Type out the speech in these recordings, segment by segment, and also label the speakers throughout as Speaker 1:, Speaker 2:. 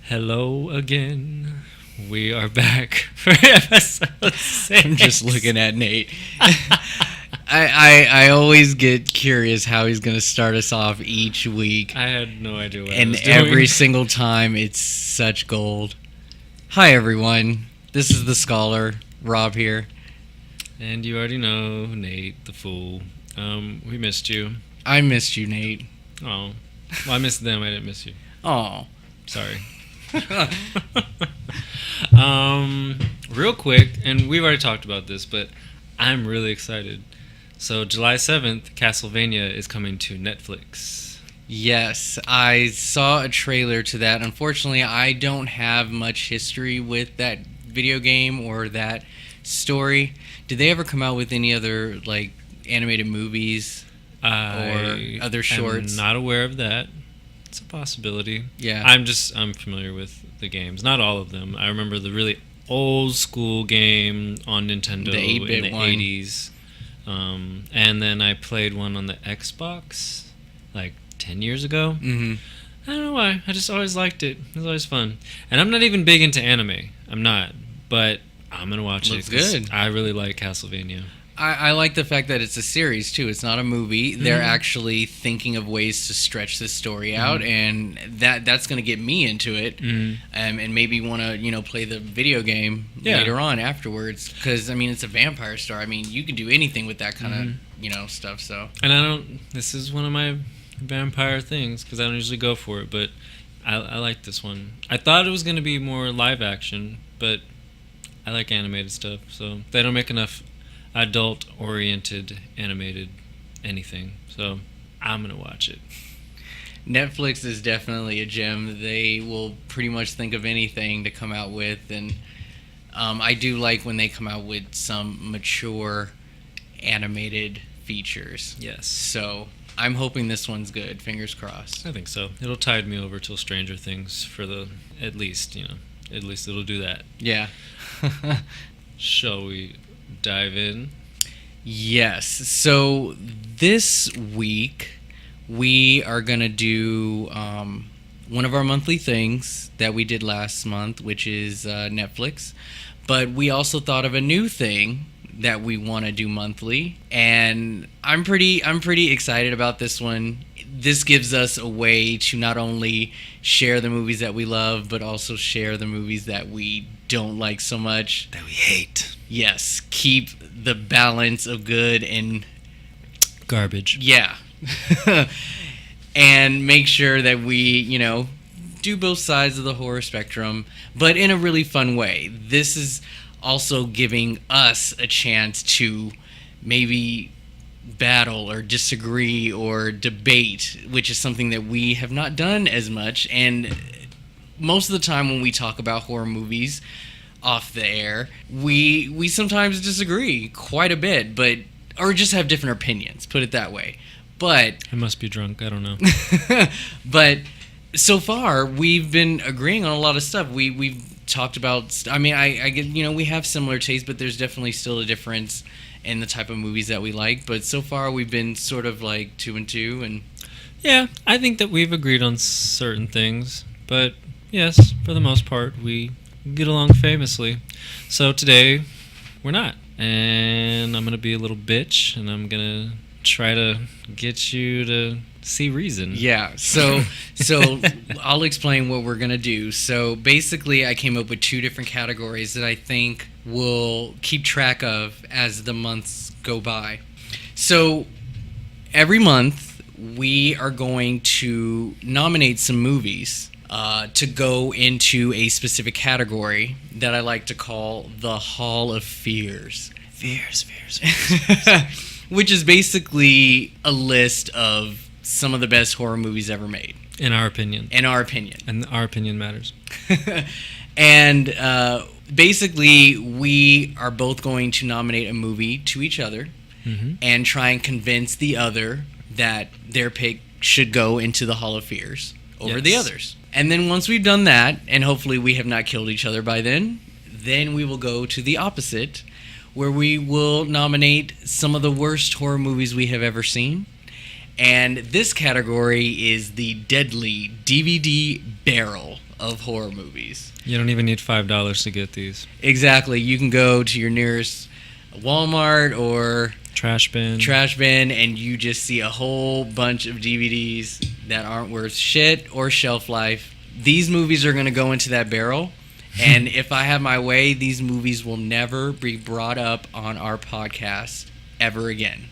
Speaker 1: Hello again. We are back for episode 6.
Speaker 2: I'm just looking at Nate. I always get curious how he's going to start us off each week.
Speaker 1: I had no idea what I
Speaker 2: And
Speaker 1: was doing.
Speaker 2: every single time, it's such gold. Hi, everyone. This is the Scholar, Rob here.
Speaker 1: And you already know, Nate, the fool. We missed you.
Speaker 2: I missed you, Nate.
Speaker 1: Oh. Well, I missed them. I didn't miss you.
Speaker 2: Oh.
Speaker 1: Sorry. Real quick, and we've already talked about this, but I'm really excited. So July 7th, Castlevania is coming to Netflix.
Speaker 2: Yes, I saw a trailer to that. Unfortunately, I don't have much history with that video game or that story. Did they ever come out with any other like animated movies or other shorts?
Speaker 1: I'm not aware of that. It's a possibility.
Speaker 2: Yeah.
Speaker 1: I'm familiar with the games. Not all of them. I remember the really old school game on Nintendo
Speaker 2: The 8-bit
Speaker 1: in the
Speaker 2: one.
Speaker 1: 80s. And then I played one on the Xbox like 10 years ago.
Speaker 2: Mm-hmm.
Speaker 1: I don't know why. I just always liked it. It was always fun. And I'm not even big into anime. I'm not. But I'm going to watch
Speaker 2: Looks
Speaker 1: it 'cause
Speaker 2: good.
Speaker 1: I really like Castlevania.
Speaker 2: I like the fact that it's a series too. It's not a movie. They're actually thinking of ways to stretch this story out, and that's going to get me into it, and maybe want to play the video game later on afterwards. Because I mean, it's a vampire star. I mean, you can do anything with that kind of stuff. So
Speaker 1: And this is one of my vampire things because I don't usually go for it, but I like this one. I thought it was going to be more live action, but I like animated stuff, so they don't make enough adult-oriented animated anything, so I'm going to watch it.
Speaker 2: Netflix is definitely a gem. They will pretty much think of anything to come out with, and I do like when they come out with some mature animated features.
Speaker 1: Yes.
Speaker 2: So I'm hoping this one's good. Fingers crossed.
Speaker 1: I think so. It'll tide me over till Stranger Things for at least it'll do that.
Speaker 2: Yeah.
Speaker 1: Shall we dive in?
Speaker 2: Yes. So this week we are going to do one of our monthly things that we did last month, which is Netflix. But we also thought of a new thing that we want to do monthly, and I'm pretty excited about this one. This gives us a way to not only share the movies that we love, but also share the movies that we don't like so much.
Speaker 1: That we hate.
Speaker 2: Yes, keep the balance of good and
Speaker 1: Garbage.
Speaker 2: yeah. And make sure that we, do both sides of the horror spectrum, but in a really fun way. This is also giving us a chance to maybe battle or disagree or debate, which is something that we have not done as much. And most of the time when we talk about horror movies off the air, we sometimes disagree quite a bit, or just have different opinions, put it that way. But
Speaker 1: I must be drunk. I don't know.
Speaker 2: but so far we've been agreeing on a lot of stuff. We've talked about. I mean, I get we have similar tastes, but there's definitely still a difference in the type of movies that we like. But so far we've been sort of like 2 and 2, and
Speaker 1: Yeah, I think that we've agreed on certain things, but yes, for the most part, we get along famously. So today, we're not. And I'm going to be a little bitch, and I'm going to try to get you to see reason.
Speaker 2: yeah. So I'll explain what we're gonna do. So basically, I came up with 2 different categories that I think we'll keep track of as the months go by. So every month, we are going to nominate some movies to go into a specific category that I like to call the Hall of Fears.
Speaker 1: Fears.
Speaker 2: Which is basically a list of some of the best horror movies ever made.
Speaker 1: In our opinion.
Speaker 2: In our opinion.
Speaker 1: And our opinion matters.
Speaker 2: And basically, we are both going to nominate a movie to each other and try and convince the other that their pick should go into the Hall of Fears over the others. And then once we've done that, and hopefully we have not killed each other by then we will go to the opposite, where we will nominate some of the worst horror movies we have ever seen And this category is the deadly DVD barrel of horror movies.
Speaker 1: You don't even need $5 to get these.
Speaker 2: Exactly. You can go to your nearest Walmart or
Speaker 1: Trash bin.
Speaker 2: and you just see a whole bunch of DVDs that aren't worth shit or shelf life. These movies are going to go into that barrel. And if I have my way, these movies will never be brought up on our podcast ever again.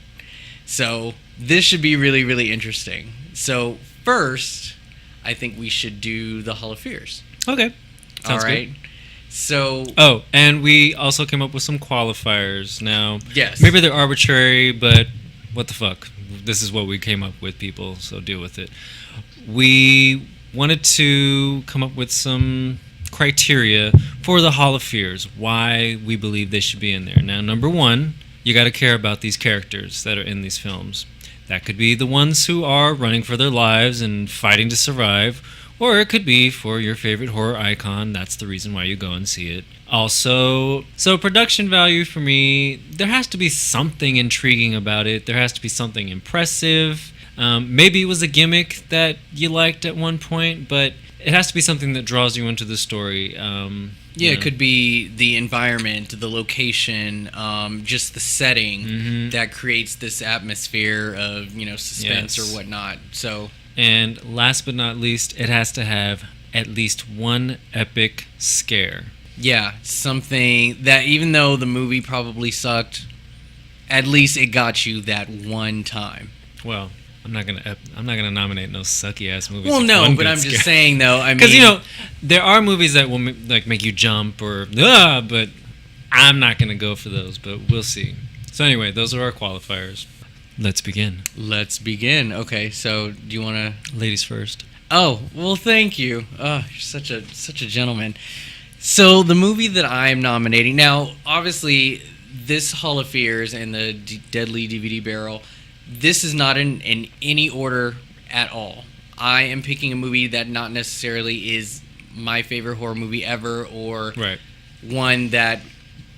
Speaker 2: So this should be really, really interesting. So first, I think we should do the Hall of Fears.
Speaker 1: Okay. Sounds
Speaker 2: all right.
Speaker 1: good.
Speaker 2: So.
Speaker 1: Oh, and we also came up with some qualifiers. Now,
Speaker 2: yes.
Speaker 1: Maybe they're arbitrary, but what the fuck? This is what we came up with, people, so deal with it. We wanted to come up with some criteria for the Hall of Fears, why we believe they should be in there. Now, number one, you got to care about these characters that are in these films. That could be the ones who are running for their lives and fighting to survive, or it could be for your favorite horror icon. That's the reason why you go and see it. Also, so production value for me, there has to be something intriguing about it. There has to be something impressive. Maybe it was a gimmick that you liked at one point, but it has to be something that draws you into the story.
Speaker 2: It could be the environment, the location, just the setting that creates this atmosphere of, suspense or whatnot. So,
Speaker 1: and last but not least, it has to have at least one epic scare.
Speaker 2: Yeah, something that even though the movie probably sucked, at least it got you that one time.
Speaker 1: Well, I'm not gonna nominate no sucky ass movies.
Speaker 2: Well, no, but I'm just saying though. I mean,
Speaker 1: because there are movies that will make you jump or but I'm not gonna go for those. But we'll see. So anyway, those are our qualifiers. Let's begin.
Speaker 2: Okay, so do you want to?
Speaker 1: Ladies first.
Speaker 2: Oh well, thank you. Oh, you're such a gentleman. So the movie that I'm nominating now, obviously, this Hall of Fears and the Deadly DVD Barrel. This is not in any order at all. I am picking a movie that not necessarily is my favorite horror movie ever, or one that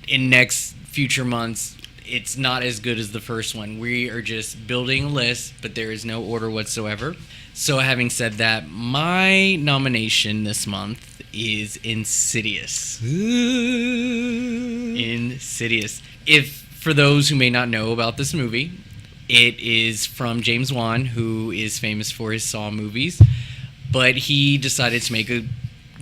Speaker 2: in next future months it's not as good as the first one. We are just building a list, but there is no order whatsoever. So having said that, my nomination this month is Insidious. Insidious. For those who may not know about this movie, it is from James Wan, who is famous for his Saw movies, but he decided to make a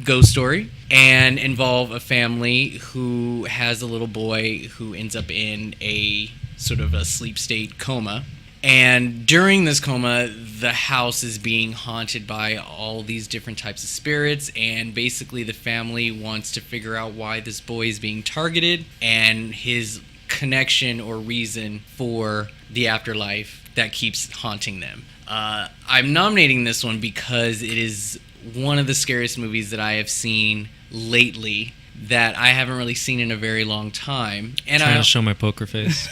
Speaker 2: ghost story and involve a family who has a little boy who ends up in a sort of a sleep state coma. And during this coma, the house is being haunted by all these different types of spirits, and basically the family wants to figure out why this boy is being targeted and his connection or reason for the afterlife that keeps haunting them. I'm nominating this one because it is one of the scariest movies that I have seen lately that I haven't really seen in a very long time. And
Speaker 1: trying to show my poker face.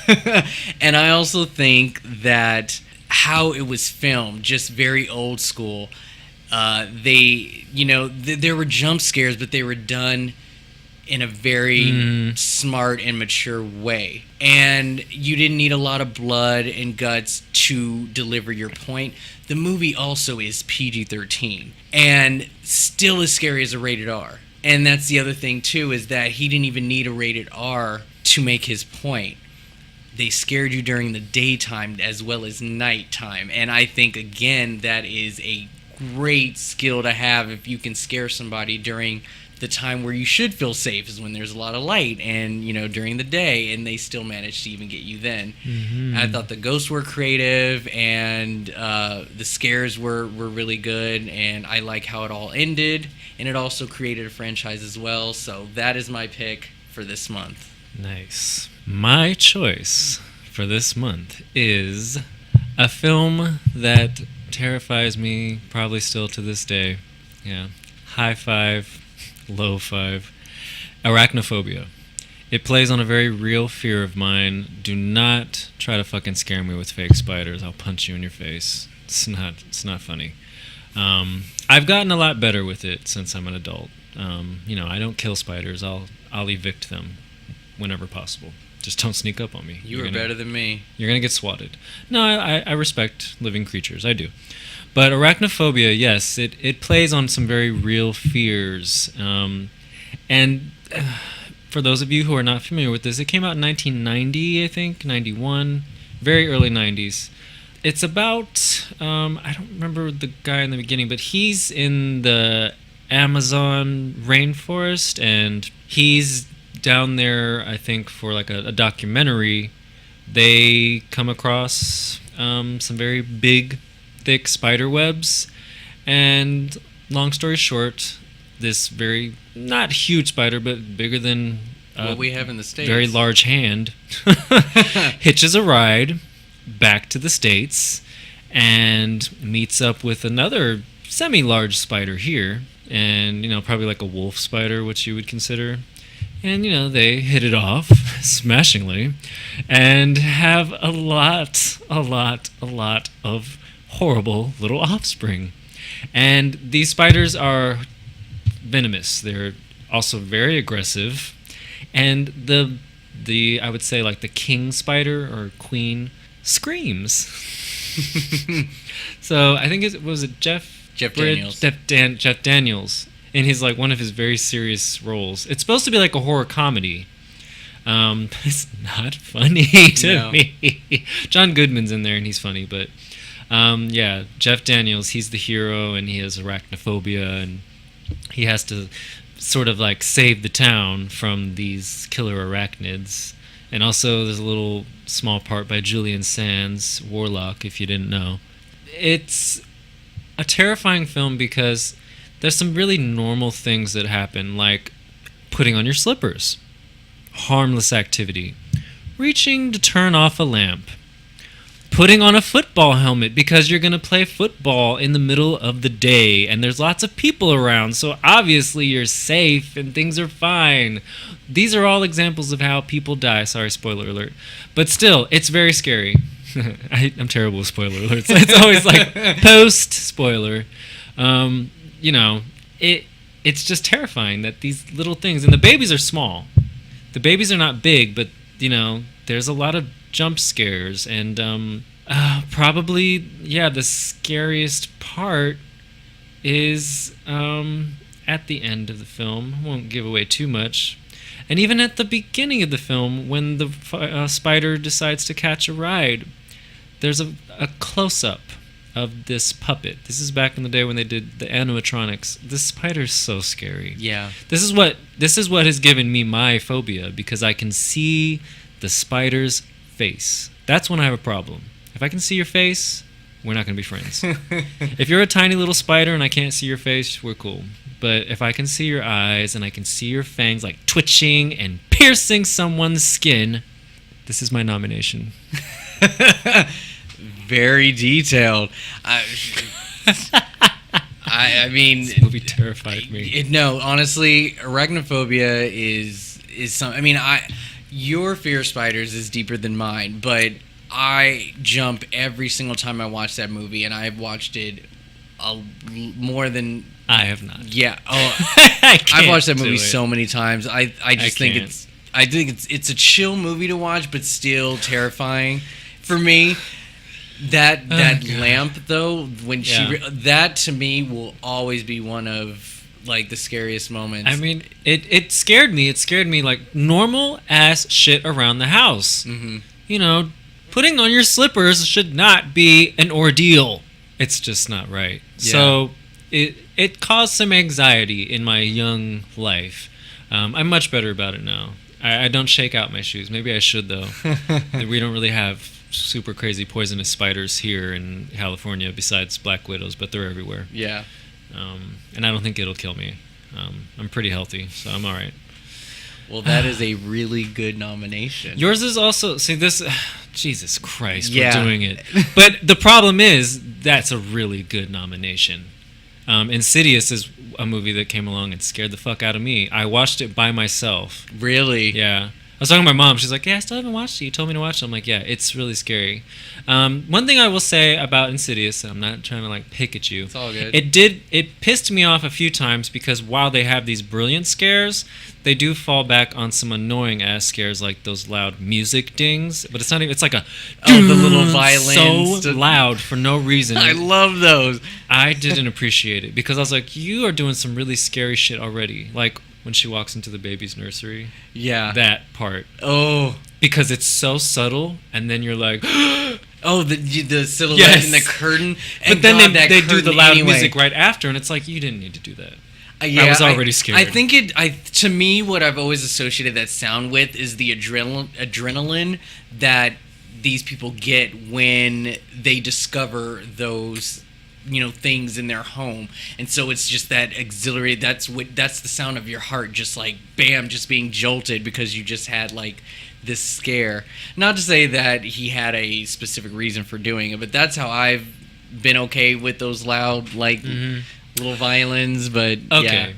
Speaker 2: And I also think that how it was filmed, just very old school. There were jump scares, but they were done in a very smart and mature way. And you didn't need a lot of blood and guts to deliver your point. The movie also is PG-13 and still as scary as a rated R. And that's the other thing, too, is that he didn't even need a rated R to make his point. They scared you during the daytime as well as nighttime. And I think, again, that is a great skill to have if you can scare somebody during the time where you should feel safe is when there's a lot of light and, during the day, and they still manage to even get you then. I thought the ghosts were creative and the scares were really good, and I like how it all ended, and it also created a franchise as well. So that is my pick for this month.
Speaker 1: Nice. My choice for this month is a film that terrifies me probably still to this day. Yeah. High five. Low five. Arachnophobia. It plays on a very real fear of mine. Do not try to fucking scare me with fake spiders. I'll punch you in your face. It's not funny. I've gotten a lot better with it since I'm an adult. I don't kill spiders. I'll evict them whenever possible. Just don't sneak up on me.
Speaker 2: You are better than me.
Speaker 1: You're gonna get swatted. No, I respect living creatures. I do. But arachnophobia, yes, it plays on some very real fears. And for those of you who are not familiar with this, it came out in 1990, I think, 91, very early 90s. It's about, I don't remember the guy in the beginning, but he's in the Amazon rainforest, and he's down there, I think, for like a documentary. They come across some very big, thick spider webs, and long story short, this very, not huge spider, but bigger than
Speaker 2: what we have in the States,
Speaker 1: very large hand, hitches a ride back to the States and meets up with another semi-large spider here, and probably like a wolf spider, which you would consider. And they hit it off smashingly and have a lot of horrible little offspring. And these spiders are venomous. They're also very aggressive. And the I would say like the king spider or queen screams. So I think it was Jeff
Speaker 2: Daniels.
Speaker 1: Jeff Daniels. In his one of his very serious roles. It's supposed to be like a horror comedy. But it's not funny to me. John Goodman's in there and he's funny, but yeah, Jeff Daniels, he's the hero and he has arachnophobia and he has to sort of like save the town from these killer arachnids. And also there's a little small part by Julian Sands, Warlock, if you didn't know. It's a terrifying film because there's some really normal things that happen, like putting on your slippers, harmless activity, reaching to turn off a lamp, putting on a football helmet because you're going to play football in the middle of the day and there's lots of people around, so obviously you're safe and things are fine. These are all examples of how people die. Sorry, spoiler alert. But still, it's very scary. I'm terrible with spoiler alerts. It's always like post-spoiler. It's just terrifying that these little things, and the babies are small. The babies are not big, but there's a lot of jump scares, and probably the scariest part is at the end of the film. I won't give away too much. And even at the beginning of the film, when the spider decides to catch a ride, there's a close-up of this puppet. This is back in the day when they did the animatronics. This spider's so scary.
Speaker 2: Yeah.
Speaker 1: This is what has given me my phobia, because I can see the spider's face. That's when I have a problem. If I can see your face, we're not going to be friends. If you're a tiny little spider and I can't see your face, we're cool. But if I can see your eyes and I can see your fangs like twitching and piercing someone's skin, this is my nomination.
Speaker 2: Very detailed. I mean,
Speaker 1: this movie terrified me.
Speaker 2: No, honestly, arachnophobia is some. I mean, your fear of spiders is deeper than mine, but I jump every single time I watch that movie, and I've watched it more than
Speaker 1: I have not.
Speaker 2: Yeah. Oh, I've watched that movie so many times. I think it's a chill movie to watch, but still terrifying for me. That lamp though, when that to me will always be one of like the scariest moments.
Speaker 1: I mean, it scared me. It scared me like normal ass shit around the house. Mm-hmm. Putting on your slippers should not be an ordeal. It's just not right. Yeah. So it caused some anxiety in my young life. I'm much better about it now. I don't shake out my shoes. Maybe I should though. We don't really have super crazy poisonous spiders here in California besides black widows, but they're everywhere.
Speaker 2: Yeah.
Speaker 1: And I don't think it'll kill me. I'm pretty healthy, so I'm all right.
Speaker 2: Well, that is a really good nomination.
Speaker 1: Yours is also... See, this... Jesus Christ, we're doing it. But the problem is, that's a really good nomination. Insidious is a movie that came along and scared the fuck out of me. I watched it by myself.
Speaker 2: Really?
Speaker 1: Yeah. was talking to my mom. She's like, "Yeah, I still haven't watched it. You told me to watch it." I'm like, "Yeah, it's really scary." One thing I will say about Insidious, I'm not trying to like pick at you.
Speaker 2: It's all good.
Speaker 1: It pissed me off a few times because while they have these brilliant scares, they do fall back on some annoying ass scares like those loud music dings. But it's not even. It's like a
Speaker 2: the little violins.
Speaker 1: So loud for no reason.
Speaker 2: I love those.
Speaker 1: I didn't appreciate it because I was like, you are doing some really scary shit already. Like when she walks into the baby's nursery.
Speaker 2: Yeah.
Speaker 1: That part.
Speaker 2: Oh.
Speaker 1: Because it's so subtle, and then you're like,
Speaker 2: oh, the silhouette
Speaker 1: yes.
Speaker 2: and the curtain.
Speaker 1: But then they do the loud music right after, and it's like, you didn't need to do that.
Speaker 2: Yeah,
Speaker 1: I was already scared.
Speaker 2: I think to me, what I've always associated that sound with is the adrenaline that these people get when they discover those, things in their home. And so it's just that auxiliary, that's the sound of your heart just like bam, just being jolted because you just had like this scare. Not to say that he had a specific reason for doing it, but that's how I've been okay with those loud like little violins. But
Speaker 1: okay.
Speaker 2: Yeah.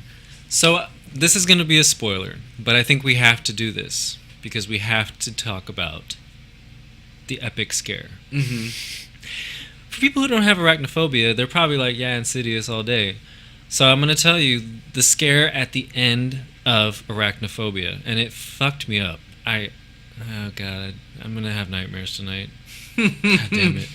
Speaker 1: So this is going to be a spoiler, but I think we have to do this because we have to talk about the epic scare. For people who don't have arachnophobia, they're probably like, yeah, Insidious all day. So I'm going to tell you the scare at the end of Arachnophobia, and it fucked me up. Oh God, I'm going to have nightmares tonight. God damn it.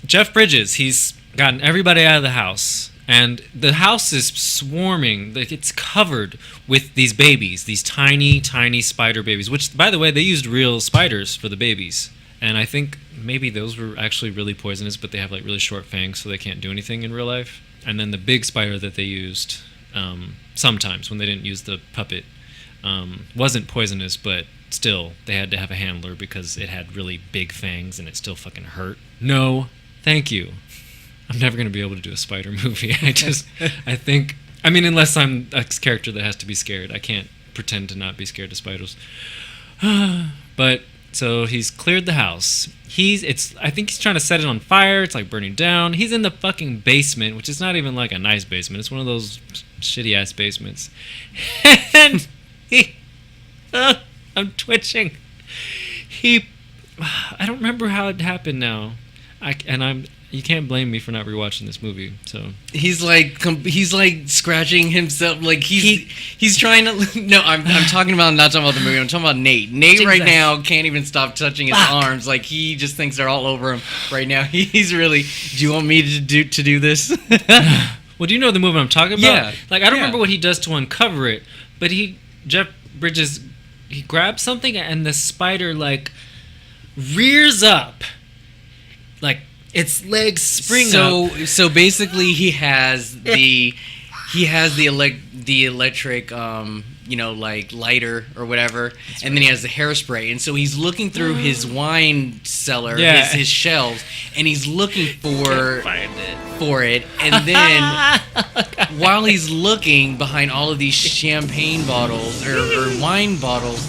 Speaker 1: Jeff Bridges, he's gotten everybody out of the house, and the house is swarming. Like, it's covered with these babies, these tiny, tiny spider babies, which, by the way, they used real spiders for the babies. And I think maybe those were actually really poisonous, but they have like really short fangs, so they can't do anything in real life. And then the big spider that they used sometimes when they didn't use the puppet wasn't poisonous, but still they had to have a handler because it had really big fangs and it still fucking hurt. No, thank you. I'm never going to be able to do a spider movie. I mean, unless I'm a character that has to be scared. I can't pretend to not be scared of spiders. But so he's cleared the house. I think he's trying to set it on fire. It's like burning down. He's in the fucking basement, which is not even like a nice basement. It's one of those shitty ass basements. And I'm twitching. I don't remember how it happened now. You can't blame me for not rewatching this movie. So
Speaker 2: he's like scratching himself, like he's trying to. No, I'm not talking about the movie. I'm talking about Nate. Nate right now can't even stop touching his arms. Like he just thinks they're all over him right now. He's really. Do you want me to do this?
Speaker 1: Well, do you know the movie I'm talking about?
Speaker 2: Yeah.
Speaker 1: Like I don't remember what he does to uncover it, but Jeff Bridges, he grabs something and the spider like rears up, like. Its legs spring up.
Speaker 2: So basically, he has the electric like lighter or whatever, and then he has the hairspray, and so he's looking through his wine cellar, his shelves, and he's looking for it, and then while he's looking behind all of these champagne bottles or wine bottles,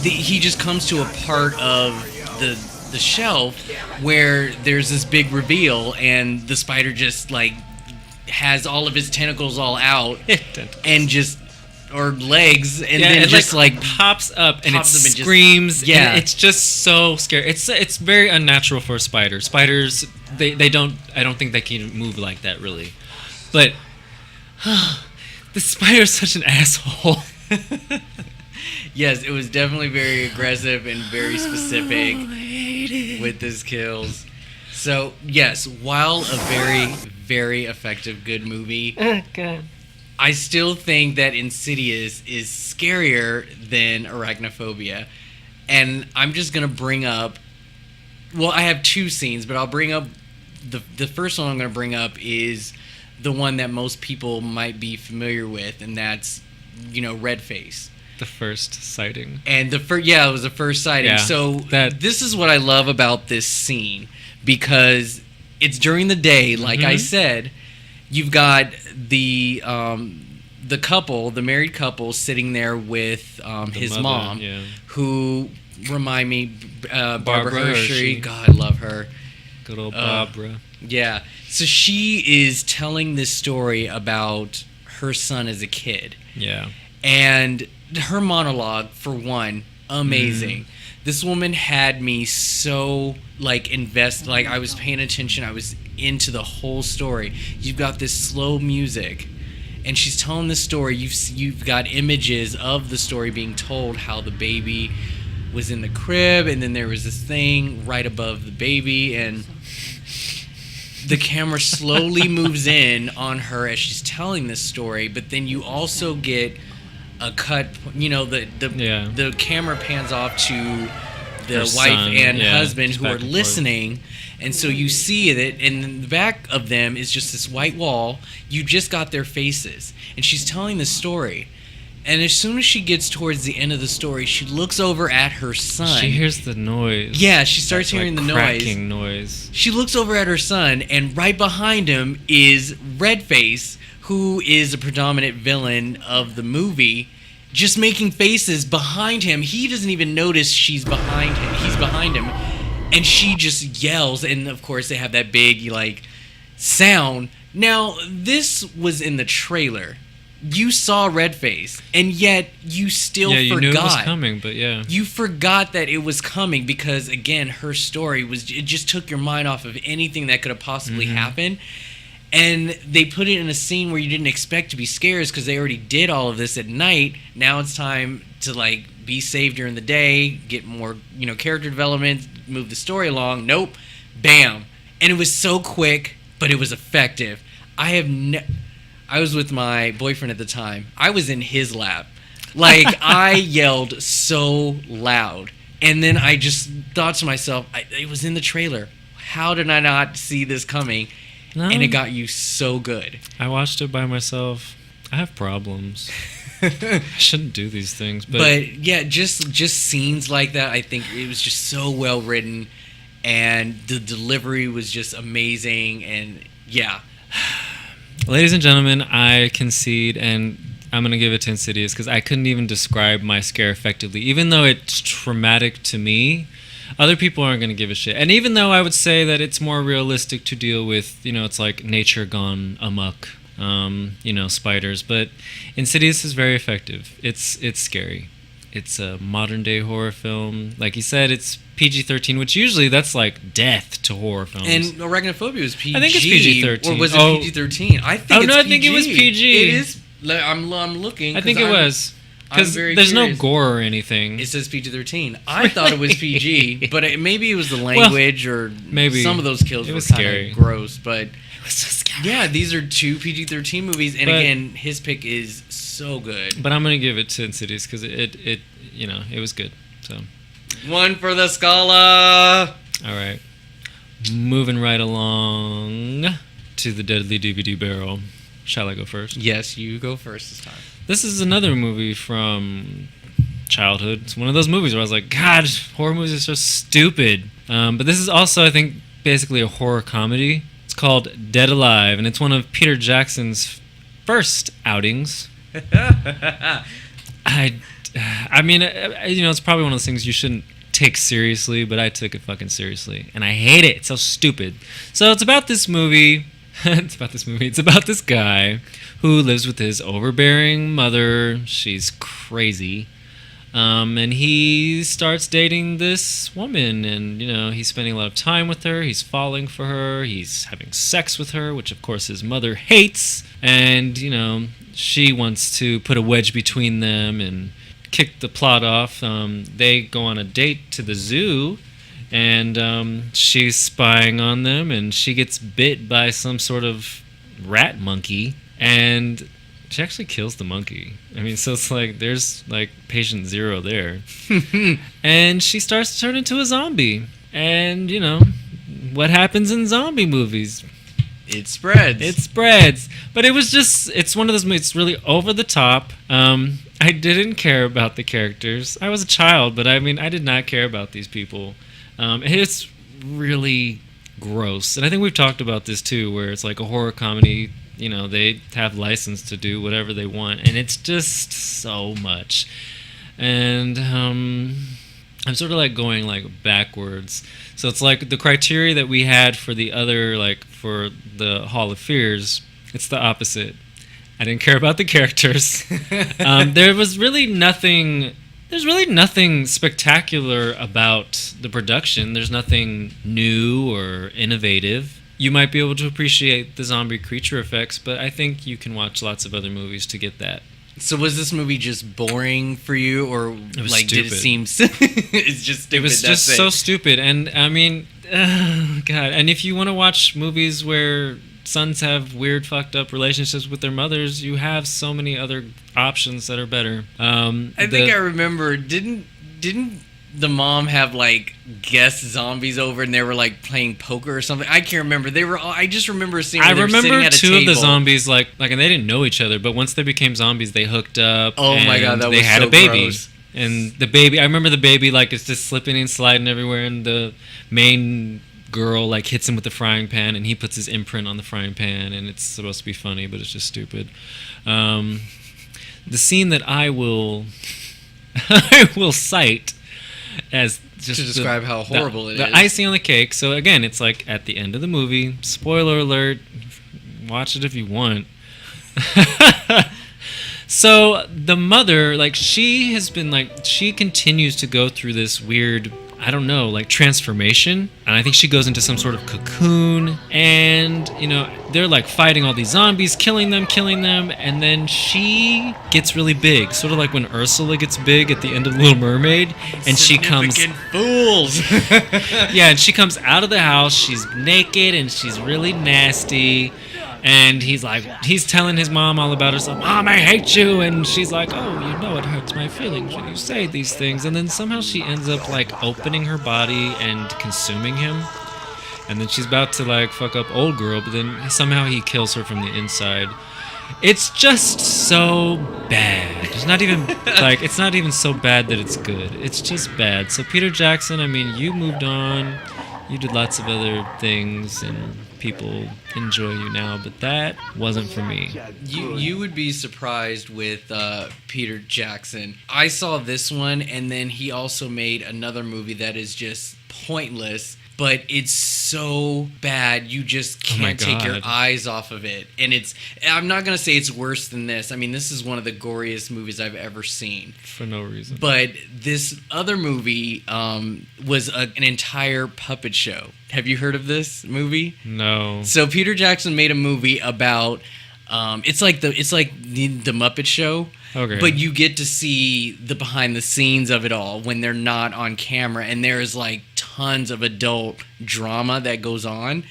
Speaker 2: he just comes to a part of the shelf where there's this big reveal and the spider just like has all of his tentacles all out and just or legs and then it just like
Speaker 1: pops up and it screams. And it's just so scary. It's very unnatural for a spider. Spiders they don't, I don't think they can move like that really. But the spider's such an asshole.
Speaker 2: Yes, it was definitely very aggressive and very specific with his kills. So, yes, while a very, very effective, good movie, I still think that Insidious is scarier than Arachnophobia. And I'm just going to bring up... Well, I have two scenes, but I'll bring up... The first one I'm going to bring up is the one that most people might be familiar with, and that's, Redface.
Speaker 1: The first sighting.
Speaker 2: And it was the first sighting.
Speaker 1: Yeah,
Speaker 2: so this is what I love about this scene, because it's during the day, like I said. You've got the couple, the married couple, sitting there with his mother, mom, who remind me, Barbara Hershey. God, I love her.
Speaker 1: Good old Barbara.
Speaker 2: Yeah. So she is telling this story about her son as a kid.
Speaker 1: Yeah.
Speaker 2: And her monologue, for one, amazing. This woman had me so like I was paying attention. I was into the whole story. You've got this slow music, and she's telling the story. You've got images of the story being told, how the baby was in the crib, and then there was this thing right above the baby, and the camera slowly moves in on her as she's telling this story. But then you also get a cut, the camera pans off to the
Speaker 1: Her
Speaker 2: wife
Speaker 1: son,
Speaker 2: and
Speaker 1: yeah,
Speaker 2: husband
Speaker 1: just
Speaker 2: who
Speaker 1: back
Speaker 2: are
Speaker 1: and forth.
Speaker 2: listening, and so you see it, and in the back of them is just this white wall. You just got their faces, and she's telling the story. And as soon as she gets towards the end of the story, she looks over at her son.
Speaker 1: She hears the noise.
Speaker 2: Yeah, she starts
Speaker 1: That,
Speaker 2: hearing the noise.
Speaker 1: cracking noise.
Speaker 2: She looks over at her son, and right behind him is Redface, who is a predominant villain of the movie, just making faces behind him. He doesn't even notice she's behind him. He's behind him, and she just yells. And of course, they have that big sound. Now, this was in the trailer. You saw Redface, and yet you still
Speaker 1: Yeah, you
Speaker 2: forgot.
Speaker 1: knew it was coming, but yeah.
Speaker 2: You forgot that it was coming because, again, her story it just took your mind off of anything that could have possibly happened. And they put it in a scene where you didn't expect to be scared because they already did all of this at night. Now it's time to be saved during the day, get more character development, move the story along. Nope, bam, and it was so quick, but it was effective. I was with my boyfriend at the time. I was in his lap. I yelled so loud. And then I just thought to myself, it was in the trailer. How did I not see this coming?
Speaker 1: No,
Speaker 2: And it got you so good.
Speaker 1: I watched it by myself. I have problems. I shouldn't do these things, but
Speaker 2: yeah, just scenes like that, I think it was just so well written. And the delivery was just amazing. And yeah.
Speaker 1: ladies and gentlemen, I concede, and I'm going to give it to Insidious because I couldn't even describe my scare effectively. Even though it's traumatic to me, other people aren't going to give a shit. And even though I would say that it's more realistic to deal with, it's like nature gone amok, spiders. But Insidious is very effective. It's scary. It's a modern-day horror film. Like you said, it's PG-13, which usually that's like death to horror films.
Speaker 2: And Arachnophobia was PG.
Speaker 1: I think it's PG-13.
Speaker 2: Or was it
Speaker 1: Oh.
Speaker 2: PG-13? I think it's
Speaker 1: no, I
Speaker 2: PG.
Speaker 1: think it was PG.
Speaker 2: It is. I'm looking.
Speaker 1: I think it was. Because
Speaker 2: very
Speaker 1: there's
Speaker 2: curious.
Speaker 1: no gore or anything.
Speaker 2: It says PG-13. I thought it was PG, but maybe it was the language or
Speaker 1: maybe.
Speaker 2: some of those kills
Speaker 1: It
Speaker 2: were
Speaker 1: was
Speaker 2: kind
Speaker 1: scary.
Speaker 2: of gross. But
Speaker 1: It was so scary.
Speaker 2: yeah, these are two PG-13 movies, and
Speaker 1: But-
Speaker 2: again, his pick is so good.
Speaker 1: But I'm gonna give it to Insidious because it was good. So,
Speaker 2: One for the Scala.
Speaker 1: all right, moving right along to the Deadly DVD Barrel. Shall I go first?
Speaker 2: Yes, you go first this time.
Speaker 1: This is another movie from childhood. It's one of those movies where I was like, God, horror movies are so stupid. But this is also, I think, basically a horror comedy. It's called Dead Alive, and it's one of Peter Jackson's first outings. I mean, it's probably one of those things you shouldn't take seriously, but I took it fucking seriously, and I hate it. It's so stupid. So it's about this movie. It's about this guy who lives with his overbearing mother. She's crazy. And he starts dating this woman, and he's spending a lot of time with her. He's falling for her. He's having sex with her, which of course his mother hates. And she wants to put a wedge between them and kick the plot off. They go on a date to the zoo, and she's spying on them, and she gets bit by some sort of rat monkey, and she actually kills the monkey. I mean, so it's like there's like patient zero there. And she starts to turn into a zombie. And what happens in zombie movies?
Speaker 2: It spreads.
Speaker 1: It spreads. But it's one of those movies. It's really over the top. I didn't care about the characters. I was a child, but I mean, I did not care about these people. It's really gross. And I think we've talked about this too, where it's like a horror comedy. They have license to do whatever they want, and it's just so much. And I'm sort of like going like backwards. So it's like the criteria that we had for the other, like for the Hall of Fears, it's the opposite. I didn't care about the characters. There was really nothing. There's really nothing spectacular about the production. There's nothing new or innovative. You might be able to appreciate the zombie creature effects, but I think you can watch lots of other movies to get that.
Speaker 2: So was this movie just boring for you, or like did it
Speaker 1: stupid.
Speaker 2: seem? It's just stupid.
Speaker 1: It was just so stupid, and I mean, God. And if you want to watch movies where sons have weird, fucked up relationships with their mothers, you have so many other options that are better.
Speaker 2: I think I remember. Didn't the mom have like guest zombies over and they were like playing poker or something? I can't remember. They were. I just remember seeing.
Speaker 1: I
Speaker 2: they were sitting
Speaker 1: remember
Speaker 2: at a
Speaker 1: two of the
Speaker 2: table.
Speaker 1: zombies like, and they didn't know each other, but once they became zombies, they hooked up.
Speaker 2: Oh my God,
Speaker 1: and
Speaker 2: that
Speaker 1: they
Speaker 2: was
Speaker 1: had
Speaker 2: so
Speaker 1: a baby.
Speaker 2: gross.
Speaker 1: And the baby, I remember the baby like it's just slipping and sliding everywhere, and the main girl like hits him with the frying pan, and he puts his imprint on the frying pan, and it's supposed to be funny, but it's just stupid. The scene that I will cite as just
Speaker 2: To describe how horrible it
Speaker 1: the
Speaker 2: is.
Speaker 1: icing on the cake. So again, it's like at the end of the movie. Spoiler alert. Watch it if you want. So the mother, like, she has been like, she continues to go through this weird, I don't know, like transformation. And I think she goes into some sort of cocoon, and you know, they're like fighting all these zombies, killing them, and then she gets really big, sort of like when Ursula gets big at the end of Little Mermaid, and she comes,
Speaker 2: Significant fools.
Speaker 1: yeah, and she comes out of the house, she's naked and she's really nasty. And he's telling his mom all about herself. Mom, I hate you. And she's like, oh, you know it hurts my feelings when you say these things. And then somehow she ends up like opening her body and consuming him. And then she's about to like fuck up old girl, but then somehow he kills her from the inside. It's just so bad. It's not even like, it's not even so bad that it's good. It's just bad. So Peter Jackson, I mean, you moved on. You did lots of other things, and people enjoy you now, but that wasn't for me.
Speaker 2: You would be surprised with Peter Jackson. I saw this one, and then he also made another movie that is just pointless, but it's so bad you just
Speaker 1: Oh my
Speaker 2: can't take your
Speaker 1: God.
Speaker 2: eyes off of it. And I'm not going to say it's worse than this. I mean, this is one of the goriest movies I've ever seen.
Speaker 1: For no reason.
Speaker 2: But this other movie was an entire puppet show. Have you heard of this movie?
Speaker 1: No.
Speaker 2: So Peter Jackson made a movie about it's like the Muppet Show.
Speaker 1: Okay.
Speaker 2: But you get to see the behind the scenes of it all when they're not on camera, and there's like tons of adult drama that goes on.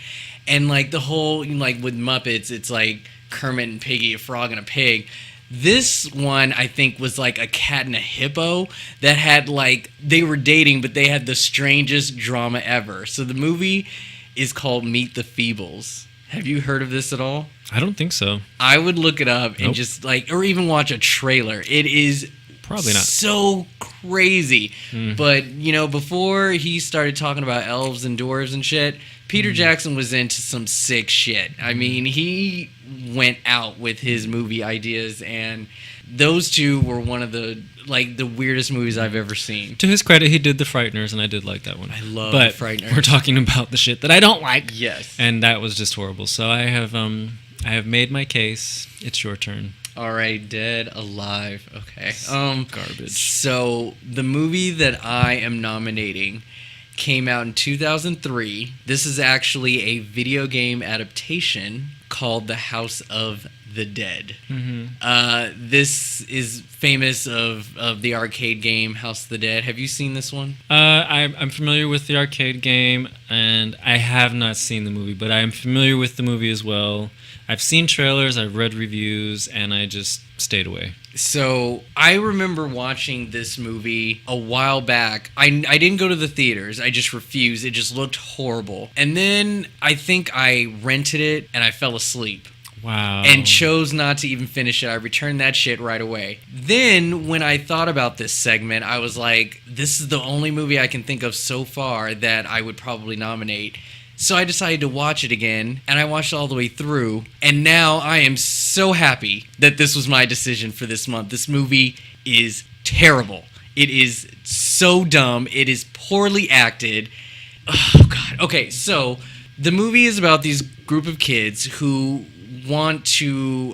Speaker 2: And like the whole, like with Muppets, it's like Kermit and Piggy, a frog and a pig. This one, I think, was like a cat and a hippo that had like, they were dating, but they had the strangest drama ever. So the movie is called Meet the Feebles. Have you heard of this at all?
Speaker 1: I don't think so.
Speaker 2: I would look it up and
Speaker 1: Nope.
Speaker 2: just like, or even watch a trailer. It is
Speaker 1: Probably not.
Speaker 2: so crazy. But, you know, before he started talking about elves and dwarves and shit, Peter Jackson was into some sick shit. I mean, he went out with his movie ideas, and those two were one of the weirdest movies I've ever seen.
Speaker 1: To his credit, he did The Frighteners, and I did like that one.
Speaker 2: I love
Speaker 1: But
Speaker 2: The Frighteners.
Speaker 1: we're talking about the shit that I don't like.
Speaker 2: Yes.
Speaker 1: And that was just horrible. So I have made my case. It's your turn.
Speaker 2: All right, Dead Alive. Okay.
Speaker 1: Garbage.
Speaker 2: So the movie that I am nominating came out in 2003. This is actually a video game adaptation called The House of the Dead. This is famous of the arcade game House of the Dead. Have you seen this one?
Speaker 1: I'm familiar with the arcade game, and I have not seen the movie, but I am familiar with the movie as well. I've seen trailers, I've read reviews, and I just stayed away.
Speaker 2: So I remember watching this movie a while back. I didn't go to the theaters. I just refused. It just looked horrible. And then I think I rented it and I fell asleep.
Speaker 1: Wow.
Speaker 2: And chose not to even finish it. I returned that shit right away. Then, when I thought about this segment, I was like, this is the only movie I can think of so far that I would probably nominate. So I decided to watch it again, and I watched it all the way through. And now I am so happy that this was my decision for this month. This movie is terrible. It is so dumb. It is poorly acted. Oh, God. Okay, so the movie is about these group of kids who want to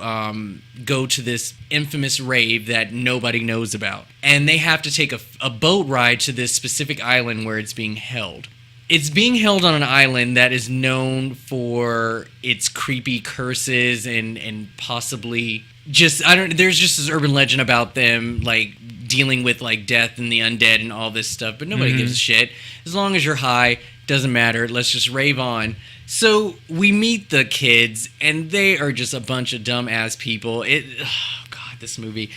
Speaker 2: go to this infamous rave that nobody knows about. And they have to take a boat ride to this specific island where it's being held. It's being held on an island that is known for its creepy curses and possibly just, there's just this urban legend about them, like, dealing with, like, death and the undead and all this stuff, but nobody gives a shit. As long as you're high, doesn't matter. Let's just rave on. So we meet the kids, and they are just a bunch of dumbass people. Oh God, this movie.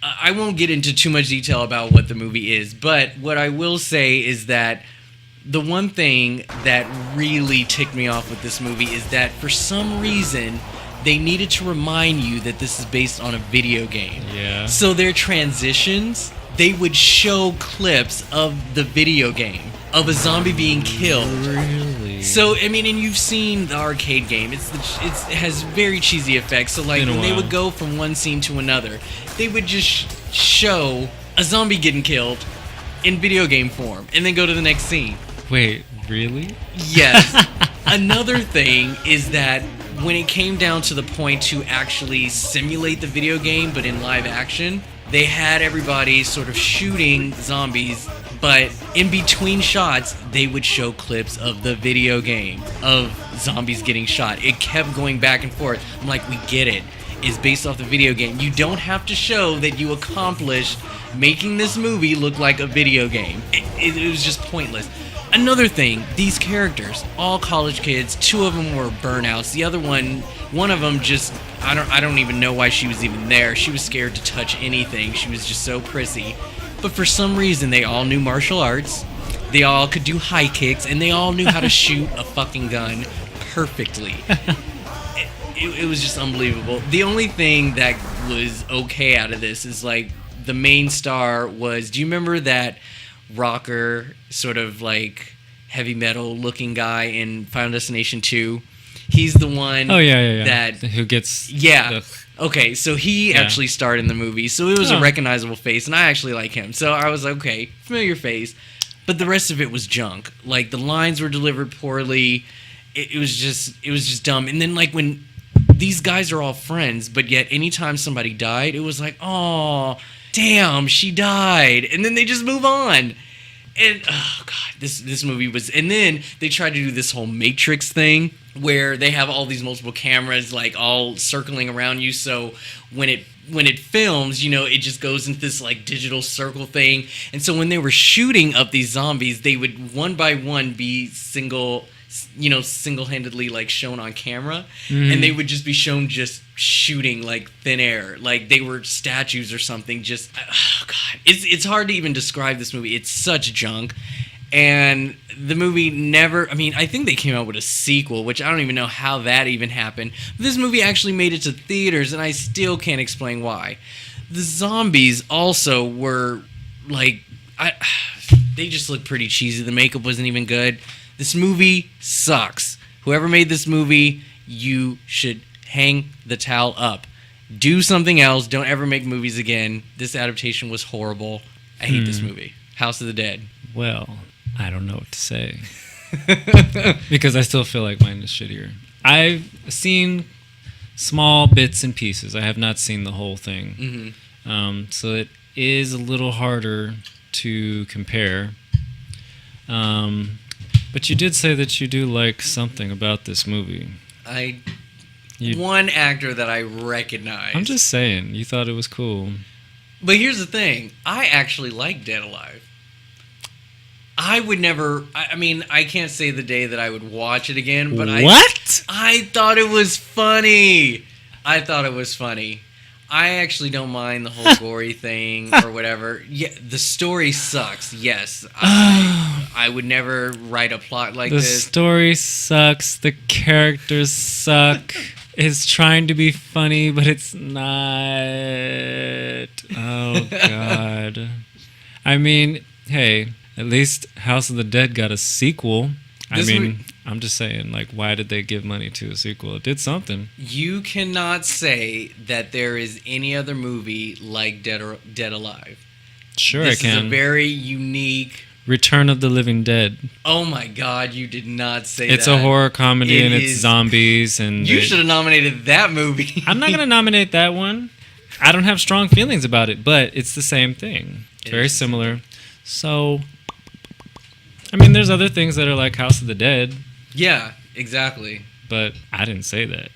Speaker 2: I won't get into too much detail about what the movie is, but what I will say is that the one thing that really ticked me off with this movie is that for some reason they needed to remind you that this is based on a video game.
Speaker 1: Yeah.
Speaker 2: So their transitions, they would show clips of the video game of a zombie being killed.
Speaker 1: Really?
Speaker 2: So I mean, and you've seen the arcade game. It has very cheesy effects. So like when they would go from one scene to another, they would just show a zombie getting killed in video game form, and then go to the next scene.
Speaker 1: Wait, really?
Speaker 2: Yes. Another thing is that when it came down to the point to actually simulate the video game, but in live action, they had everybody sort of shooting zombies, but in between shots, they would show clips of the video game of zombies getting shot. It kept going back and forth. I'm like, we get it. It's based off the video game. You don't have to show that you accomplished making this movie look like a video game. It was just pointless. Another thing, these characters, all college kids, 2 of them were burnouts. The other one of them just, I don't even know why she was even there. She was scared to touch anything. She was just so prissy. But for some reason, they all knew martial arts. They all could do high kicks, and they all knew how to shoot a fucking gun perfectly. It was just unbelievable. The only thing that was okay out of this is, like, the main star was, do you remember that rocker, sort of like heavy metal looking guy in Final Destination 2? He's the one.
Speaker 1: Oh yeah.
Speaker 2: That
Speaker 1: who gets.
Speaker 2: Yeah. Okay, so he actually starred in the movie, so it was a recognizable face, and I actually like him. So I was like, okay, familiar face, but the rest of it was junk. Like, the lines were delivered poorly. It was just dumb. And then, like, when these guys are all friends, but yet anytime somebody died, it was like, oh, damn, she died, and then they just move on. And oh god, this movie was. And then they tried to do this whole Matrix thing where they have all these multiple cameras, like, all circling around you. So when it films, you know, it just goes into this, like, digital circle thing. And so when they were shooting up these zombies, they would one by one be single-handedly, like, shown on camera, and they would just be shown just shooting, like, thin air, like they were statues or something. Just, oh god, it's hard to even describe this movie. It's such junk. And the movie never, I mean, I think they came out with a sequel, which I don't even know how that even happened. But this movie actually made it to theaters, and I still can't explain why. The zombies also were, like, they just looked pretty cheesy. The makeup wasn't even good. This movie sucks. Whoever made this movie, you should hang the towel up. Do something else. Don't ever make movies again. This adaptation was horrible. I hate this movie. House of the Dead.
Speaker 1: Well, I don't know what to say. Because I still feel like mine is shittier. I've seen small bits and pieces. I have not seen the whole thing. So it is a little harder to compare. But you did say that you do like something about this movie. One actor that I recognize.
Speaker 2: I'm just saying, you thought it was cool.
Speaker 3: But here's the thing. I actually like Dead Alive. I would never... I mean, I can't say the day that I would watch it again, but
Speaker 1: What?
Speaker 3: I thought it was funny. I thought it was funny. I actually don't mind the whole gory thing or whatever. Yeah, the story sucks, yes. I would never write a plot like this.
Speaker 1: The story sucks. The characters suck. It's trying to be funny, but it's not. Oh, God. I mean, hey, at least House of the Dead got a sequel. I'm just saying, like, why did they give money to a sequel? It did something.
Speaker 3: You cannot say that there is any other movie like Dead Alive.
Speaker 1: Sure,
Speaker 3: This
Speaker 1: I can.
Speaker 3: is a very unique
Speaker 1: Return of the Living Dead.
Speaker 2: Oh my God, you did not say
Speaker 1: It's
Speaker 2: that.
Speaker 1: a horror comedy
Speaker 2: It
Speaker 1: and it's
Speaker 2: is-
Speaker 1: zombies and
Speaker 2: You should have nominated that movie.
Speaker 1: I'm not going to nominate that one. I don't have strong feelings about it, but it's the same thing.
Speaker 2: It
Speaker 1: Very
Speaker 2: is.
Speaker 1: similar. So, I mean, there's other things that are like House of the Dead,
Speaker 2: Yeah, exactly.
Speaker 1: but I didn't say that.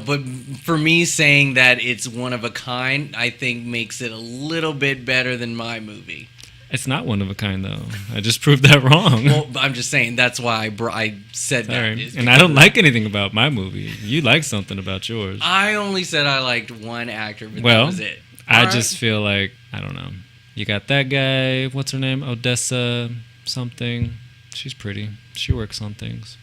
Speaker 2: But for me saying that it's one of a kind, I think makes it a little bit better than my movie.
Speaker 1: It's not one of a kind, though. I just proved that wrong.
Speaker 2: Well, I'm just saying that's why I said
Speaker 1: Sorry.
Speaker 2: that. is
Speaker 1: And I don't
Speaker 2: because
Speaker 1: like anything about my movie. You like something about yours.
Speaker 2: I only said I liked one actor, but
Speaker 1: Well,
Speaker 2: that was it.
Speaker 1: I
Speaker 2: Alright.
Speaker 1: just feel like, I don't know. You got that guy, what's her name? Odessa something. She's pretty. She works on things.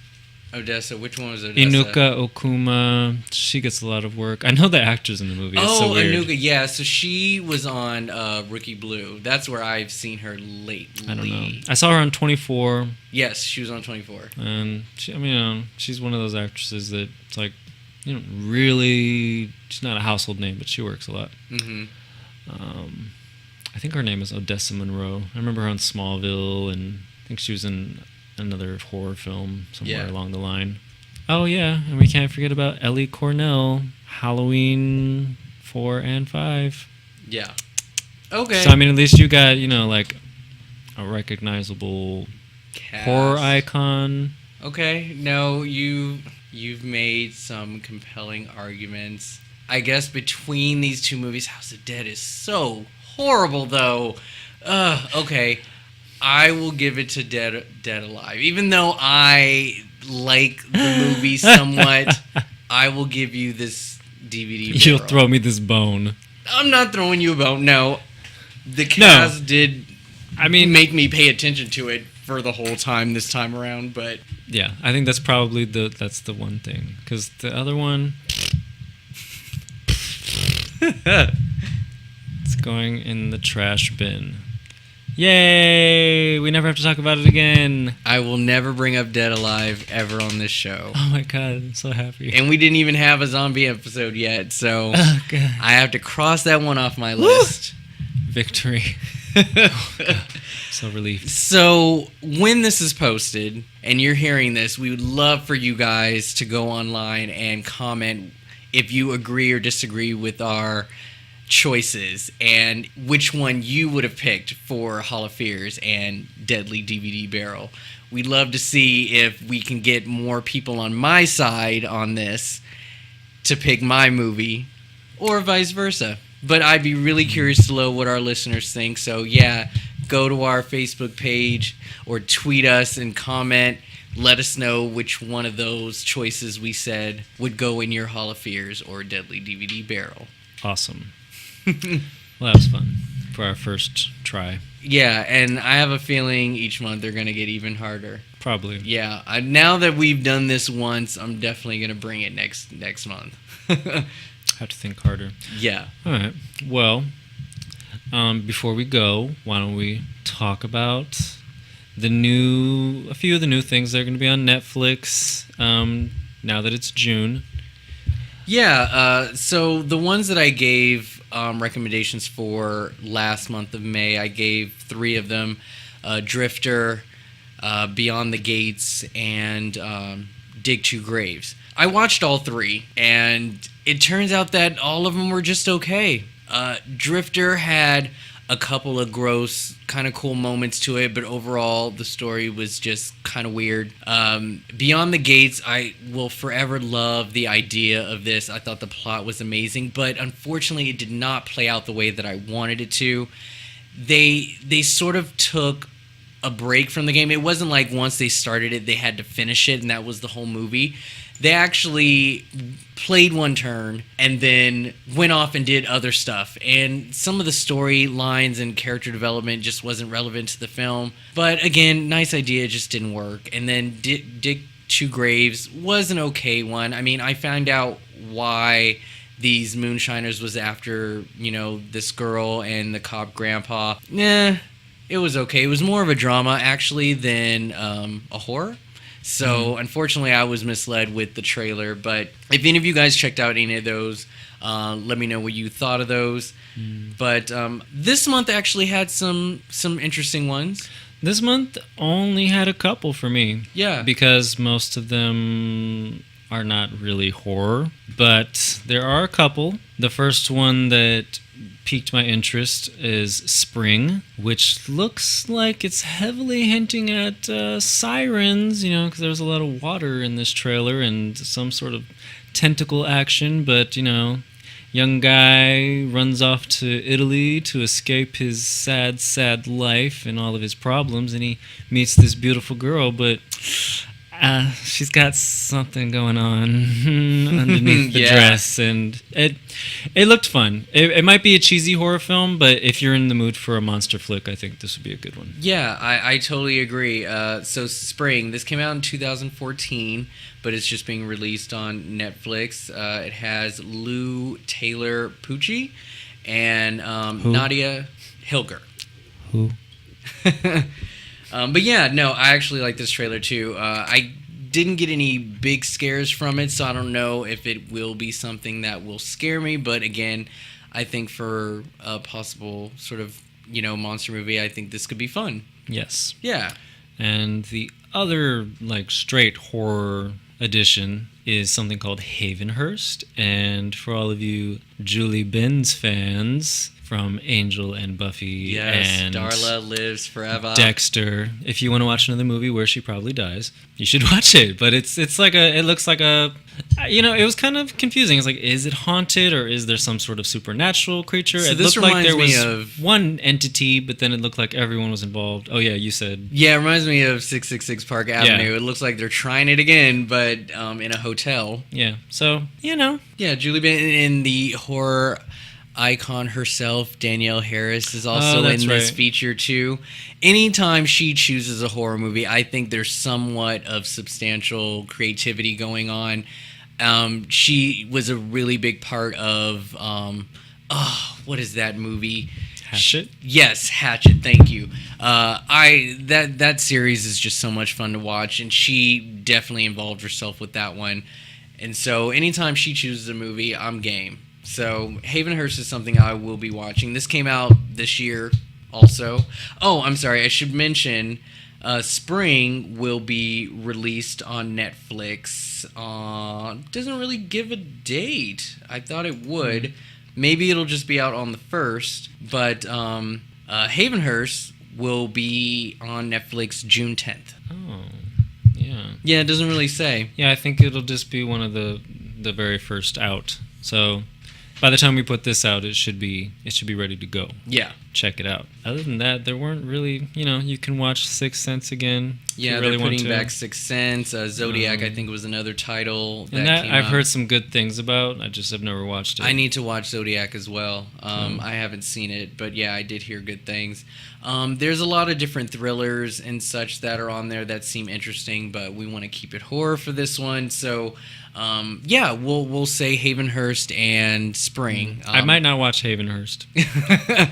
Speaker 2: Odessa. Which one was Odessa?
Speaker 1: Inuka Okuma. She gets a lot of work. I know the actors in the movie. It's so weird.
Speaker 2: Inuka. Yeah, so she was on Rookie Blue. That's where I've seen her lately.
Speaker 1: I don't know. I saw her on 24,
Speaker 2: Yes, she was on 24.
Speaker 1: and she's one of those actresses that it's like, really, she's not a household name, but she works a lot.
Speaker 2: Mm-hmm.
Speaker 1: I think her name is Odessa Monroe. I remember her on Smallville, and I think she was in another horror film somewhere
Speaker 2: Yeah.
Speaker 1: along the line. Oh, yeah, and we can't forget about Ellie Cornell, Halloween 4 and 5.
Speaker 2: Yeah. Okay.
Speaker 1: So, I mean, at least you got, like a recognizable
Speaker 2: Cast.
Speaker 1: horror icon.
Speaker 2: Okay. No, you've made some compelling arguments. I guess between these two movies, House of Dead is so horrible, though. Okay. I will give it to Dead Alive. Even though I like the movie somewhat, I will give you this DVD barrel.
Speaker 1: You'll throw me this bone.
Speaker 2: I'm not throwing you a bone. No. The cast did make me pay attention to it for the whole time this time around, but
Speaker 1: Yeah, I think that's probably that's the one thing. Because the other one... it's going in the trash bin. Yay! We never have to talk about it again.
Speaker 2: I will never bring up Dead Alive ever on this show.
Speaker 1: Oh my god, I'm so happy.
Speaker 2: And we didn't even have a zombie episode yet, so
Speaker 1: Oh god.
Speaker 2: I have to cross that one off my list.
Speaker 1: Victory. So relieved.
Speaker 2: So when this is posted and you're hearing this, we would love for you guys to go online and comment if you agree or disagree with our choices and which one you would have picked for Hall of Fears and Deadly DVD Barrel. We'd love to see if we can get more people on my side on this to pick my movie or vice versa. But I'd be really curious to know what our listeners think. So yeah, go to our Facebook page or tweet us and comment. Let us know which one of those choices we said would go in your Hall of Fears or Deadly DVD Barrel.
Speaker 1: Awesome. Well, that was fun for our first try.
Speaker 2: Yeah, and I have a feeling each month they're going to get even harder.
Speaker 1: Probably.
Speaker 2: Yeah, now that we've done this once, I'm definitely going to bring it next month.
Speaker 1: Have to think harder.
Speaker 2: Yeah.
Speaker 1: All right. Well, before we go, why don't we talk about a few of the new things that are going to be on Netflix now that it's June.
Speaker 2: Yeah, so the ones that I gave recommendations for last month of May, I gave 3 of them. Drifter, Beyond the Gates, and Dig 2 Graves. I watched all 3, and it turns out that all of them were just okay. Drifter had a couple of gross, kind of cool moments to it, but overall the story was just kind of weird. Beyond the Gates, I will forever love the idea of this. I thought the plot was amazing, but unfortunately it did not play out the way that I wanted it to. They sort of took a break from the game. It wasn't like once they started it, they had to finish it, and that was the whole movie. They actually played one turn and then went off and did other stuff. And some of the storylines and character development just wasn't relevant to the film. But again, nice idea, it just didn't work. And then Dig 2 Graves was an okay one. I mean, I found out why these moonshiners was after, this girl and the cop grandpa. It was okay. It was more of a drama, actually, than a horror. So unfortunately, I was misled with the trailer. But if any of you guys checked out any of those, let me know what you thought of those. But this month actually had some interesting ones.
Speaker 1: This month only had a couple for me.
Speaker 2: Yeah.
Speaker 1: Because most of them are not really horror, but there are a couple. The first one that piqued my interest is Spring, which looks like it's heavily hinting at sirens, because there's a lot of water in this trailer and some sort of tentacle action, but, young guy runs off to Italy to escape his sad, sad life and all of his problems, and he meets this beautiful girl, but she's got something going on underneath the dress, and it looked fun. It might be a cheesy horror film, but if you're in the mood for a monster flick, I think this would be a good one.
Speaker 2: Yeah, I totally agree. So Spring, this came out in 2014, but it's just being released on Netflix. It has Lou Taylor Pucci and Nadia Hilger.
Speaker 1: Who?
Speaker 2: But yeah, no, I actually like this trailer too. I didn't get any big scares from it, so I don't know if it will be something that will scare me. But again, I think for a possible sort of, monster movie, I think this could be fun.
Speaker 1: Yes.
Speaker 2: Yeah.
Speaker 1: And the other, straight horror edition is something called Havenhurst. And for all of you Julie Benz fans from Angel and Buffy and
Speaker 2: Darla Lives Forever,
Speaker 1: Dexter, if you want to watch another movie where she probably dies, you should watch it. But it looks like a, it was kind of confusing. It's like, is it haunted or is there some sort of supernatural creature?
Speaker 2: So
Speaker 1: it
Speaker 2: this
Speaker 1: looked like there
Speaker 2: reminds
Speaker 1: was
Speaker 2: me of
Speaker 1: one entity, but then it looked like everyone was involved. Oh yeah, you said.
Speaker 2: Yeah, it reminds me of 666 Park Avenue.
Speaker 1: Yeah.
Speaker 2: It looks like they're trying it again, but in a hotel.
Speaker 1: Yeah. So
Speaker 2: Yeah, Julie Ben and the horror icon herself, Danielle Harris, is also in this feature too. Anytime she chooses a horror movie, I think there's somewhat of substantial creativity going on. She was a really big part of what is that movie?
Speaker 1: Hatchet?
Speaker 2: Yes, Hatchet. Thank you. That series is just so much fun to watch, and she definitely involved herself with that one. And so anytime she chooses a movie, I'm game. So Havenhurst is something I will be watching. This came out this year also. Oh, I'm sorry. I should mention Spring will be released on Netflix. Doesn't really give a date. I thought it would. Maybe it'll just be out on the 1st. But Havenhurst will be on Netflix June 10th.
Speaker 1: Oh, yeah.
Speaker 2: Yeah, it doesn't really say.
Speaker 1: Yeah, I think it'll just be one of the very first out. So by the time we put this out, it should be ready to go.
Speaker 2: Yeah.
Speaker 1: Check it out. Other than that, there weren't really, you can watch Sixth Sense again.
Speaker 2: Yeah,
Speaker 1: really
Speaker 2: they're putting back Sixth Sense. Zodiac, I think, was another title. That came
Speaker 1: I've
Speaker 2: out.
Speaker 1: heard some good things about. I just have never watched it.
Speaker 2: I need to watch Zodiac as well. I haven't seen it, but yeah, I did hear good things. There's a lot of different thrillers and such that are on there that seem interesting, but we want to keep it horror for this one. So, yeah, we'll say Havenhurst and Spring.
Speaker 1: I might not watch Havenhurst,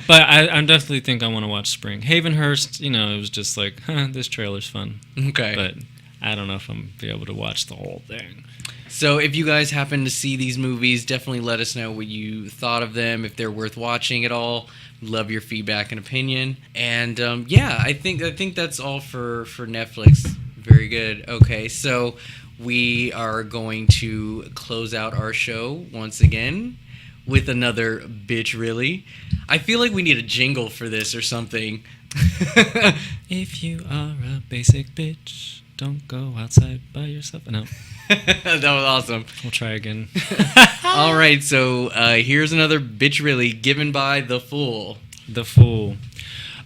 Speaker 1: but I definitely think I want to watch Spring. Havenhurst, it was just like, this trailer's fun.
Speaker 2: Okay.
Speaker 1: But I don't know if I'm going to be able to watch the whole thing.
Speaker 2: So if you guys happen to see these movies, definitely let us know what you thought of them, if they're worth watching at all. Love your feedback and opinion. And yeah, I think that's all for Netflix. Very good. Okay, so we are going to close out our show once again with another Bitch Really. I feel like we need a jingle for this or something.
Speaker 1: If you are a basic bitch, don't go outside by yourself. No.
Speaker 2: That was awesome.
Speaker 1: We'll try again.
Speaker 2: All right, so here's another Bitch Really given by The Fool.
Speaker 1: The Fool.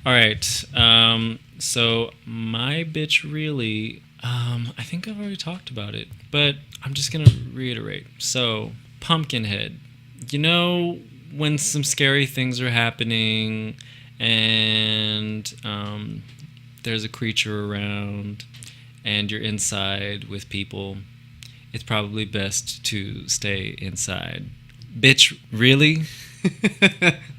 Speaker 1: All right. So my Bitch Really, I think I've already talked about it, but I'm just going to reiterate. So Pumpkinhead. When some scary things are happening and there's a creature around and you're inside with people, it's probably best to stay inside. Bitch, really?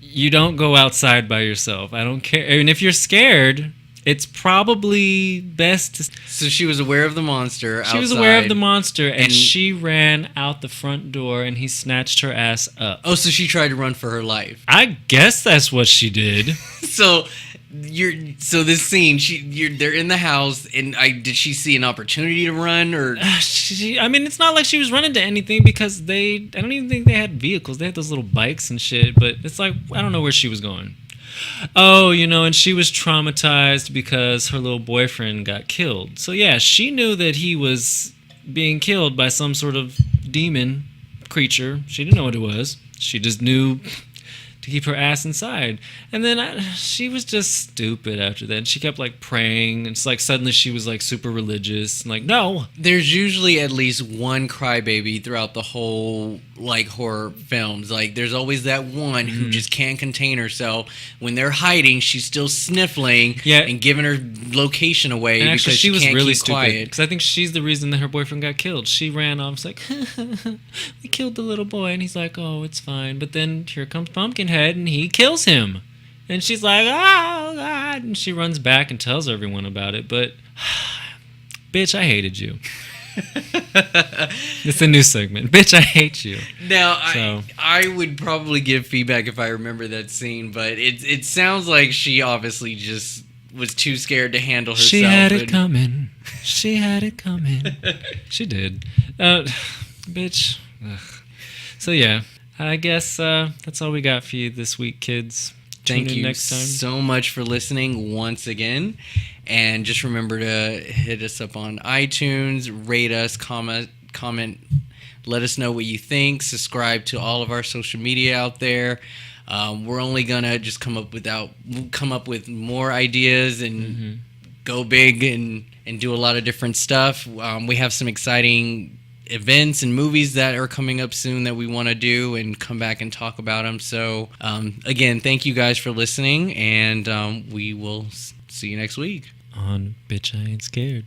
Speaker 1: You don't go outside by yourself. I don't care. And if you're scared, it's probably best to...
Speaker 2: So she was aware of the monster outside.
Speaker 1: She was aware of the monster, and
Speaker 2: and-
Speaker 1: she ran out the front door, and he snatched her ass up.
Speaker 2: Oh, so she tried to run for her life.
Speaker 1: I guess that's what she did.
Speaker 2: So this scene, they're in the house, and did she see an opportunity to run, or
Speaker 1: I mean, it's not like she was running to anything because I don't even think they had vehicles. They had those little bikes and shit, but it's like, I don't know where she was going. Oh, and she was traumatized because her little boyfriend got killed. So yeah, she knew that he was being killed by some sort of demon creature. She didn't know what it was. She just knew to keep her ass inside. And then she was just stupid after that. And she kept like praying. And it's like suddenly she was like super religious. And like, no.
Speaker 2: there's usually at least one crybaby throughout the whole like horror films. Like there's always that one who just can't contain herself. When they're hiding, she's still sniffling and giving her location away
Speaker 1: And
Speaker 2: because
Speaker 1: actually, she was
Speaker 2: can't
Speaker 1: really
Speaker 2: keep
Speaker 1: stupid.
Speaker 2: quiet.
Speaker 1: Because I think she's the reason that her boyfriend got killed. She ran off. It's like, we killed the little boy. And he's like, oh, it's fine. But then here comes Pumpkinhead and he kills him. And she's like, oh, God. And she runs back and tells everyone about it. But, bitch, I hated you. It's a new segment. Bitch, I hate you.
Speaker 2: Now,
Speaker 1: So-
Speaker 2: I would probably give feedback if I remember that scene, but it sounds like she obviously just was too scared to handle herself.
Speaker 1: She had it
Speaker 2: and-
Speaker 1: coming. She had it coming. She did. Bitch. Ugh. So, yeah. I guess that's all we got for you this week, kids.
Speaker 2: Thank
Speaker 1: Tune in
Speaker 2: you
Speaker 1: next time.
Speaker 2: so much for listening once again. And just remember to hit us up on iTunes, rate us, comment, let us know what you think, subscribe to all of our social media out there. We're only gonna just come up with more ideas and go big and do a lot of different stuff. We have some exciting events and movies that are coming up soon that we want to do and come back and talk about them. So again, thank you guys for listening, and we will see you next week.
Speaker 1: On Bitch, I Ain't Scared.